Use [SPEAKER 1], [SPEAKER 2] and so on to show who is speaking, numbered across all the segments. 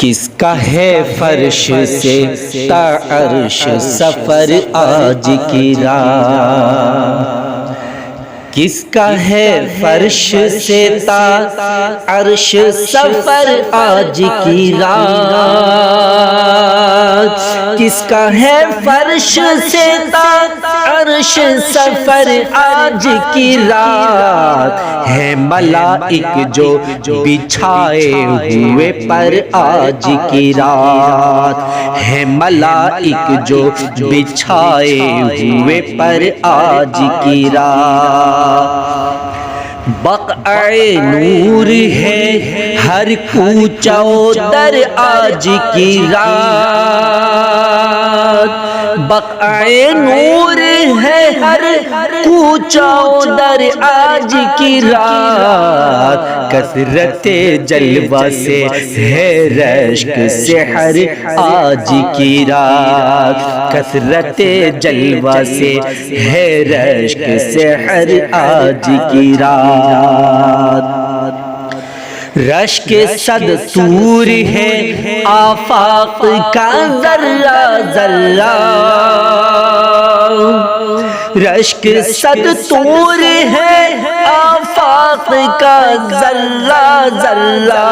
[SPEAKER 1] کس کا ہے فرش سے تا عرش سفر آج کی رات، کس کا ہے فرش سے تا عرش سفر آج کی رات، کس کا ہے فرش سے تا عرش سفر آج کی رات، ہے ملائک جو بچھائے ہوئے پر آج کی رات، ہے ملائک جو بچھائے ہوئے پر آج کی رات، بقعہ نور ہے ہر کوچہ و در آج کی رات، بقعہ نور ہے ہر کوچہ و در آج کی رات، کثرت جلوہ سے ہے رشک سحر آج کی رات، کثرت جلوہ سے ہے رشک سحر آج کی رات، رشک صد طور ہے آفاق کا ذرہ ذرہ، رشک صد طور ہے آفاق کا ذرہ ذرہ،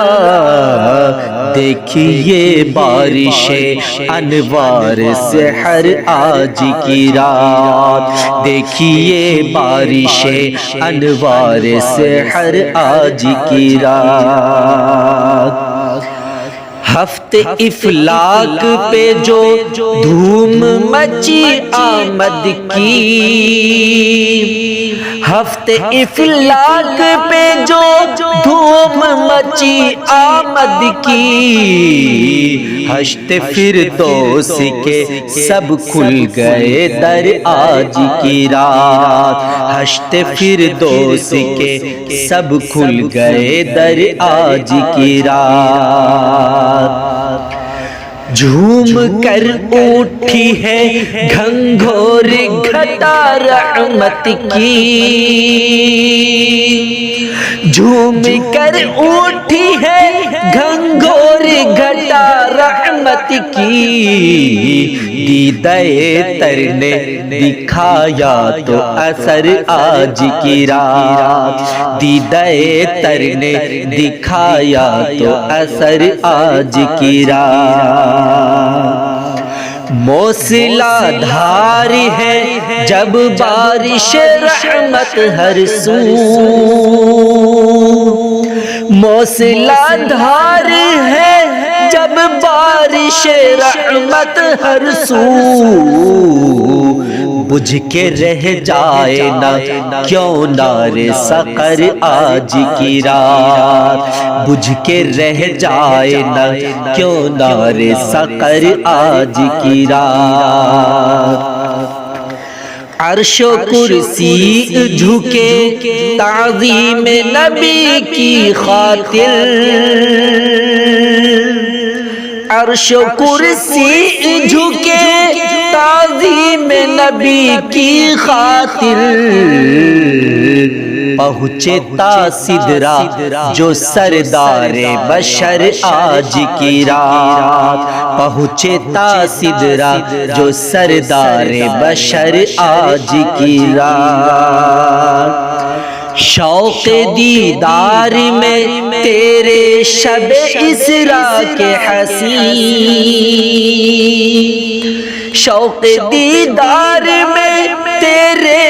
[SPEAKER 1] دیکھیے بارش انوار سحر آج کی رات، دیکھیے بارش انوار سحر آج کی رات، ہفتے افلاک پہ جو دھوم مچی آمد کی، ہفتے افلاک پہ جو دھوم مچی آمد کی، حشت فردوس کے سب کھل گئے در آج کی رات، حشت فردوس کے سب کھل گئے در آج کی رات، جھوم کر اٹھی ہے گھنگھور گھٹا رحمت کی، جھوم کر اٹھی ہے گھنگھور گھٹا رحمت کی، دیدہ تر نے دکھایا تو اثر آج کی رات، دیدہ تر نے دکھایا تو اثر آج کی رات، موسلا دھار ہے جب بارش رحمت ہر سو، موسلا دھار ہے جب بارش رحمت ہر سو، بجھ کے رہ جائے نہ کیوں نار سقر آج کی رات، بجھ کے رہ جائے نہ کیوں نار سقر آج کی رات، عرش و کرسی جھکے تعظیم نبی کی خاطر، عرش و کرسی جھکے تعظیم نبی کی خاطر، پہنچے تا سدرہ جو سردار بشر آج کی رات، پہنچے تا سدرہ جو سردار بشر آج کی رات، شوق دیدار میں تیرے شب اسراء کے حسین، شوق دیدار میں تیرے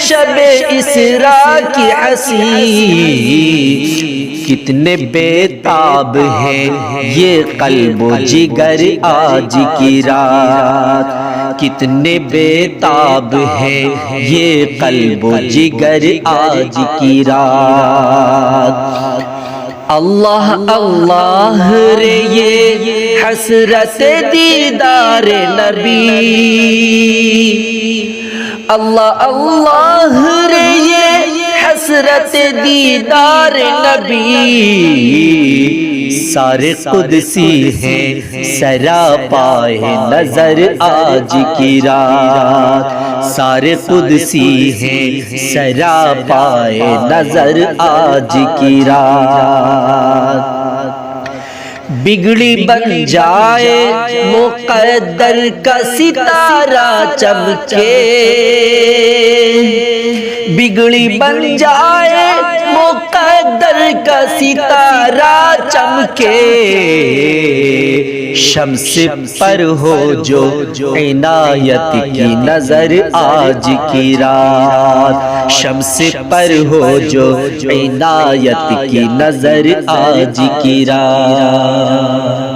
[SPEAKER 1] شب اسراء کی حسین، کتنے بےتاب ہیں یہ قلب و جگر آج کی رات، کتنے بےتاب ہیں یہ قلب و جگر آج کی رات، اللہ اللہ رے یہ حسرت دیدار نبی، اللہ اللہ رے یہ حسرت دیدار نبی، سارے قدسی ہیں سراپائے نظر آج کی رات، سارے قدسی ہیں سراپائے نظر آج کی رات، بگڑی بن جائے مقدر کا ستارہ چمکے، بگڑی بن جائے مقدر کا ستارہ چمکے، شمس پر ہو جو عنایت کی نظر آج کی رات، شمس پر ہو جو عنایت کی نظر آج کی رات۔